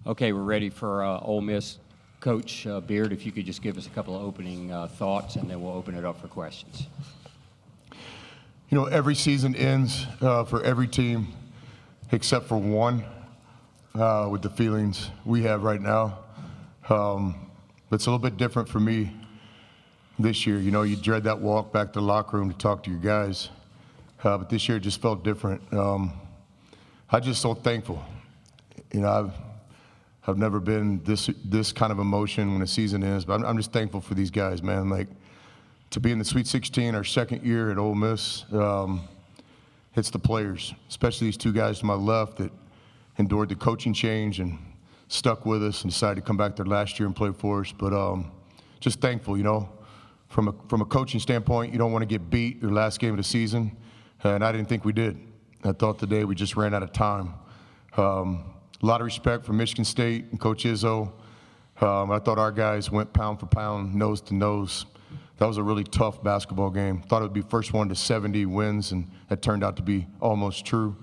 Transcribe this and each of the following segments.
Okay, we're ready for Ole Miss. Coach Beard, if you could just give us a couple of opening thoughts, and then we'll open it up for questions. You know, every season ends for every team except for one with the feelings we have right now. It's a little bit different for me this year. You know, you dread that walk back to the locker room to talk to your guys. But this year it just felt different. I'm just so thankful. You know, I've never been this kind of emotion when a season ends, but I'm just thankful for these guys, man. Like, to be in the Sweet 16 our second year at Ole Miss, it's the players, especially these two guys to my left that endured the coaching change and stuck with us and decided to come back there last year and play for us. But just thankful, you know. From a coaching standpoint, you don't want to get beat your last game of the season, and I didn't think we did. I thought today we just ran out of time. A lot of respect for Michigan State and Coach Izzo. I thought our guys went pound for pound, nose to nose. That was a really tough basketball game. Thought it would be first one to 70 wins, and that turned out to be almost true.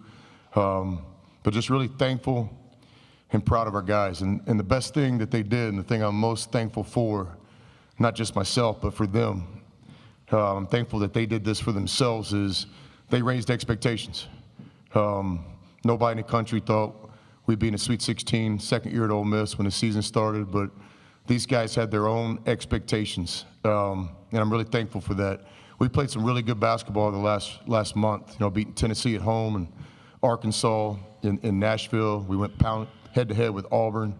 But just really thankful and proud of our guys. And the best thing that they did, and the thing I'm most thankful for, not just myself, but for them, I'm thankful that they did this for themselves, is they raised expectations. Nobody in the country thought we'd be in the Sweet 16 second year at Ole Miss when the season started, but these guys had their own expectations, and I'm really thankful for that. We played some really good basketball the last month, you know, beating Tennessee at home and Arkansas in Nashville. We went head-to-head with Auburn,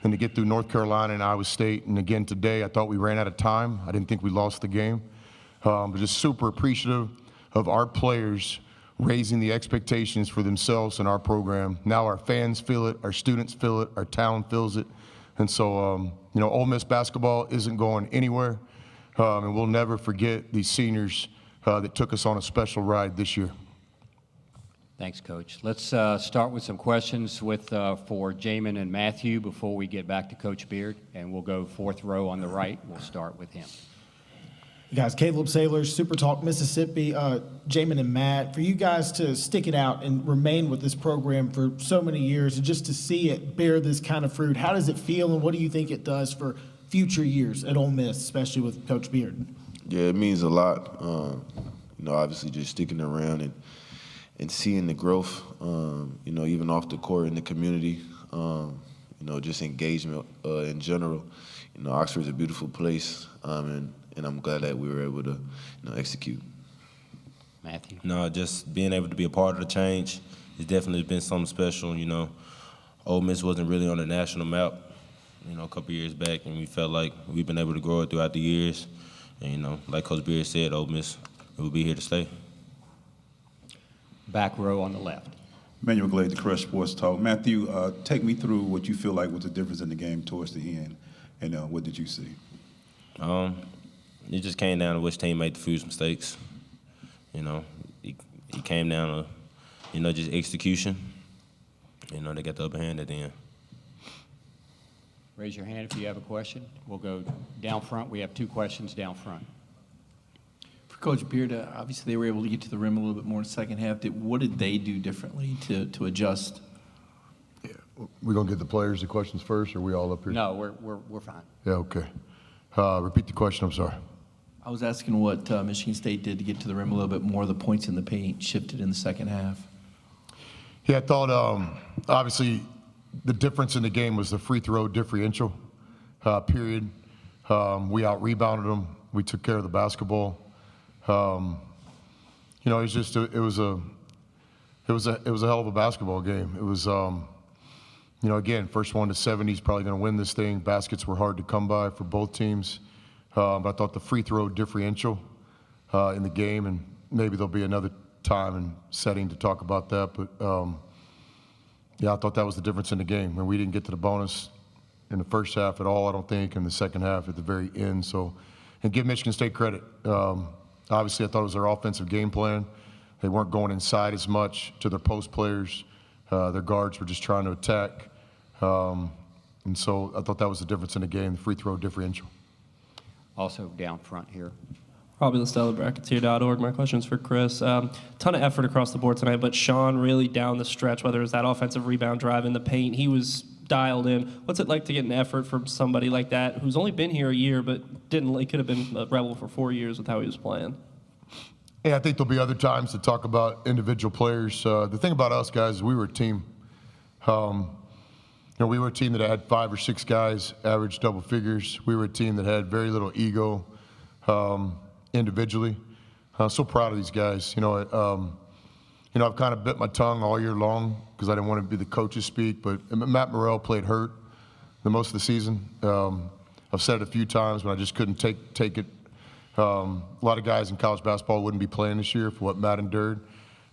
and to get through North Carolina and Iowa State. And again today, I thought we ran out of time. I didn't think we lost the game. But just super appreciative of our players raising the expectations for themselves and our program. Now our fans feel it, our students feel it, our town feels it. And so, you know, Ole Miss basketball isn't going anywhere. And we'll never forget these seniors that took us on a special ride this year. Thanks, Coach. Let's start with some questions for Jaemyn and Matthew before we get back to Coach Beard, and we'll go fourth row on the right. We'll start with him. You guys, Caleb Saylor, Super Talk Mississippi, Jaemyn and Matt, for you guys to stick it out and remain with this program for so many years and just to see it bear this kind of fruit, how does it feel, and what do you think it does for future years at Ole Miss, especially with Coach Beard? Yeah, it means a lot. You know, obviously just sticking around and seeing the growth, you know, even off the court in the community, you know, just engagement in general. You know, Oxford's a beautiful place, and I'm glad that we were able to, you know, execute. Matthew? No, just being able to be a part of the change has definitely been something special. You know, Ole Miss wasn't really on the national map, you know, a couple years back, and we felt like we've been able to grow it throughout the years. And, you know, like Coach Beard said, Ole Miss will be here to stay. Back row on the left. Manuel Glade, the Crush Sports Talk. Matthew, take me through what you feel like was the difference in the game towards the end, and what did you see? It just came down to which team made the fewest mistakes. You know, it came down to, you know, just execution. You know, they got the upper hand at the end. Raise your hand if you have a question. We'll go down front. We have two questions down front. Coach Beard, obviously they were able to get to the rim a little bit more in the second half. What did they do differently to adjust? Yeah, we're gonna get the players the questions first, or are we all up here? No, we're fine. Yeah, okay. Repeat the question. I'm sorry. I was asking what Michigan State did to get to the rim a little bit more. The points in the paint shifted in the second half. Yeah, I thought obviously the difference in the game was the free throw differential. Period. We out rebounded them. We took care of the basketball. You know, it was a hell of a basketball game. It was, you know, again, first one to 70 is probably going to win this thing. Baskets were hard to come by for both teams. But I thought the free throw differential in the game, and maybe there'll be another time and setting to talk about that. But yeah, I thought that was the difference in the game. And we didn't get to the bonus in the first half at all, I don't think, in the second half at the very end. So, and give Michigan State credit. Obviously, I thought it was their offensive game plan. They weren't going inside as much to their post players. Their guards were just trying to attack. And so I thought that was the difference in the game, the free throw differential. Also down front here. Robbie Listella, brackets.org. My question's for Chris. Ton of effort across the board tonight, but Sean really down the stretch, whether it was that offensive rebound drive in the paint, he was dialed in. What's it like to get an effort from somebody like that who's only been here a year but could have been a Rebel for 4 years with how he was playing? Yeah, I think there'll be other times to talk about individual players. The thing about us guys is we were a team. We were a team that had 5 or 6 guys average double figures. We were a team that had very little ego individually. I'm so proud of these guys. I've kind of bit my tongue all year long because I didn't want to be the coach's speak, but Matt Murrell played hurt the most of the season. I've said it a few times, but I just couldn't take it. A lot of guys in college basketball wouldn't be playing this year for what Matt endured,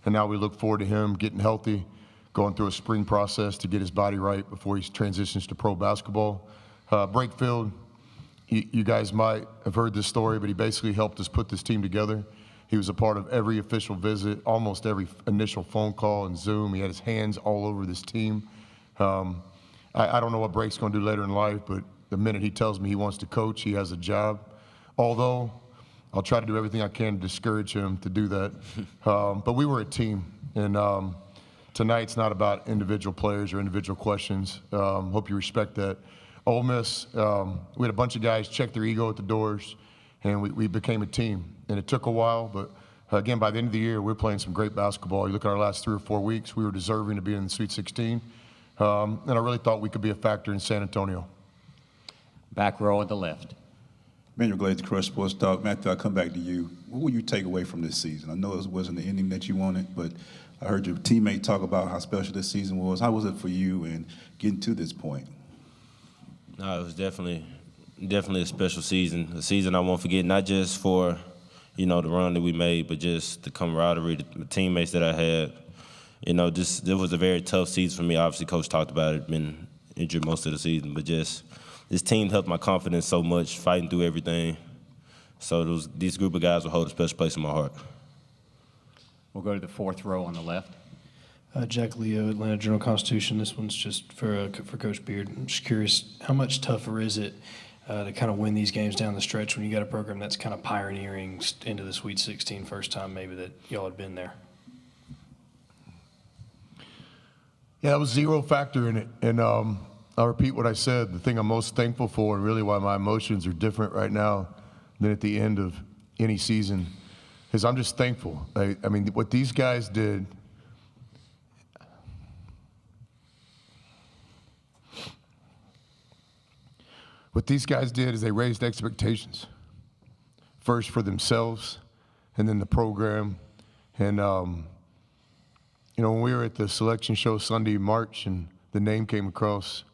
and now we look forward to him getting healthy, going through a spring process to get his body right before he transitions to pro basketball. Brakefield, you guys might have heard this story, but he basically helped us put this team together. He was a part of every official visit, almost every initial phone call and Zoom. He had his hands all over this team. I don't know what Brake's going to do later in life, but the minute he tells me he wants to coach, he has a job. Although I'll try to do everything I can to discourage him to do that. But we were a team, and tonight's not about individual players or individual questions. Hope you respect that. Ole Miss, we had a bunch of guys check their ego at the doors, and we became a team. And it took a while, but again, by the end of the year, we're playing some great basketball. You look at our last 3 or 4 weeks, we were deserving to be in the Sweet 16. And I really thought we could be a factor in San Antonio. Back row on the left. Manuel Glades, Crush Sports Talk. Matthew, I'll come back to you. What will you take away from this season? I know it wasn't the ending that you wanted, but I heard your teammate talk about how special this season was. How was it for you in getting to this point? No, it was definitely a special season. A season I won't forget, not just for, the run that we made, but just the camaraderie, the teammates that I had. It was a very tough season for me. Obviously, Coach talked about it, been injured most of the season, but just this team helped my confidence so much, fighting through everything. So these group of guys will hold a special place in my heart. We'll go to the 4th row on the left. Jack Leo, Atlanta Journal-Constitution. This one's just for Coach Beard. I'm just curious, how much tougher is it to kind of win these games down the stretch when you got a program that's kind of pioneering into the Sweet 16, first time maybe that y'all had been there? Yeah, that was zero factor in it. And I'll repeat what I said. The thing I'm most thankful for, and really why my emotions are different right now than at the end of any season, is I'm just thankful. I mean, what these guys did – what these guys did is they raised expectations, first for themselves and then the program. And, when we were at the selection show Sunday, March, and the name came across,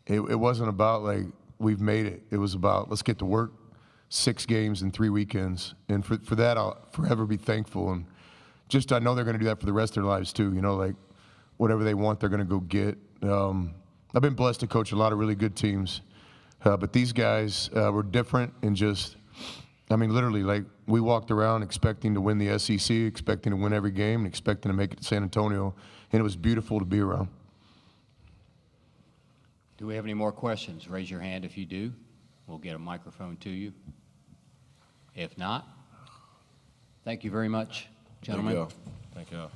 it wasn't about, like, we've made it. It was about, let's get to work, 6 games in 3 weekends. And for that, I'll forever be thankful. And just I know they're going to do that for the rest of their lives, too. Like, whatever they want, they're going to go get. I've been blessed to coach a lot of really good teams. But these guys were different and just, literally, like, we walked around expecting to win the SEC, expecting to win every game, and expecting to make it to San Antonio, and it was beautiful to be around. Do we have any more questions? Raise your hand if you do. We'll get a microphone to you. If not, thank you very much, gentlemen. Thank you all.